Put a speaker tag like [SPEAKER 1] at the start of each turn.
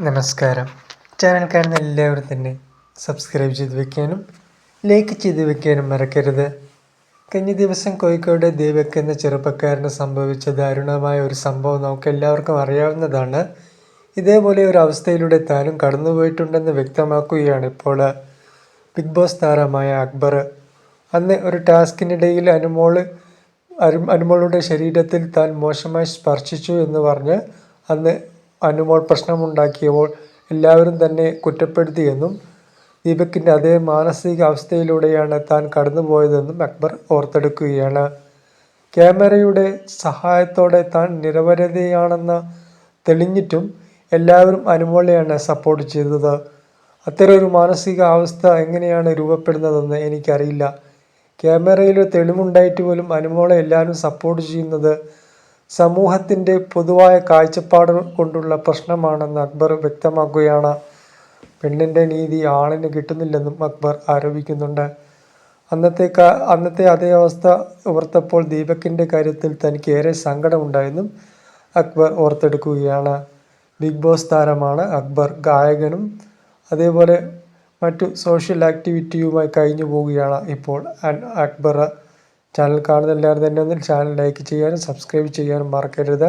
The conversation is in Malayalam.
[SPEAKER 1] നമസ്കാരം. ചാനൽ കാണുന്ന എല്ലാവരും തന്നെ സബ്സ്ക്രൈബ് ചെയ്ത് വെക്കാനും ലൈക്ക് ചെയ്ത് വെക്കാനും മറക്കരുത്. കഴിഞ്ഞ ദിവസം കോഴിക്കോട് ദീപക് എന്ന ചെറുപ്പക്കാരന് സംഭവിച്ച ദാരുണമായ ഒരു സംഭവം നമുക്ക് എല്ലാവർക്കും അറിയാവുന്നതാണ്. ഇതേപോലെ ഒരു അവസ്ഥയിലൂടെ താനും കടന്നുപോയിട്ടുണ്ടെന്ന് വ്യക്തമാക്കുകയാണ് ഇപ്പോൾ ബിഗ് ബോസ് താരമായ അക്ബർ. അന്ന് ഒരു ടാസ്കിനിടയിൽ അനുമോളുടെ ശരീരത്തിൽ താൻ മോശമായി സ്പർശിച്ചു എന്ന് പറഞ്ഞ് അന്ന് അനുമോൾ പ്രശ്നമുണ്ടാക്കിയപ്പോൾ എല്ലാവരും തന്നെ കുറ്റപ്പെടുത്തിയെന്നും ദീപകിൻ്റെ അതേ മാനസിക അവസ്ഥയിലൂടെയാണ് താൻ കടന്നുപോയതെന്നും അക്ബർ ഓർത്തെടുക്കുകയാണ്. ക്യാമറയുടെ സഹായത്തോടെ താൻ നിരപരാധിയാണെന്ന് തെളിഞ്ഞിട്ടും എല്ലാവരും അനുമോളെയാണ് സപ്പോർട്ട് ചെയ്തത്. അത്തരമൊരു മാനസിക അവസ്ഥ എങ്ങനെയാണ് രൂപപ്പെടുന്നതെന്ന് എനിക്കറിയില്ല. ക്യാമറയിൽ തെളിവുണ്ടായിട്ട് പോലും അനുമോളെ എല്ലാവരും സപ്പോർട്ട് ചെയ്യുന്നത് സമൂഹത്തിൻ്റെ പൊതുവായ കാഴ്ചപ്പാട് കൊണ്ടുള്ള പ്രശ്നമാണെന്ന് അക്ബർ വ്യക്തമാക്കുകയാണ്. പെണ്ണിൻ്റെ നീതി ആണിന് കിട്ടുന്നില്ലെന്നും അക്ബർ ആരോപിക്കുന്നുണ്ട്. അന്നത്തെ അതേ അവസ്ഥ ഓർത്തപ്പോൾ ദീപകിൻ്റെ കാര്യത്തിൽ തനിക്ക് ഏറെ സങ്കടമുണ്ടായെന്നും അക്ബർ ഓർത്തെടുക്കുകയാണ്. ബിഗ് ബോസ് താരമാണ് അക്ബർ. ഗായകനും അതേപോലെ മറ്റു സോഷ്യൽ ആക്ടിവിറ്റിയുമായി കഴിഞ്ഞു പോവുകയാണ് ഇപ്പോൾ അക്ബർ. ചാനൽ കാണുന്ന എല്ലാവരും തന്നെ ഒന്ന് ചാനൽ ലൈക്ക് ചെയ്യാനും സബ്സ്ക്രൈബ് ചെയ്യാനും മറക്കരുത്.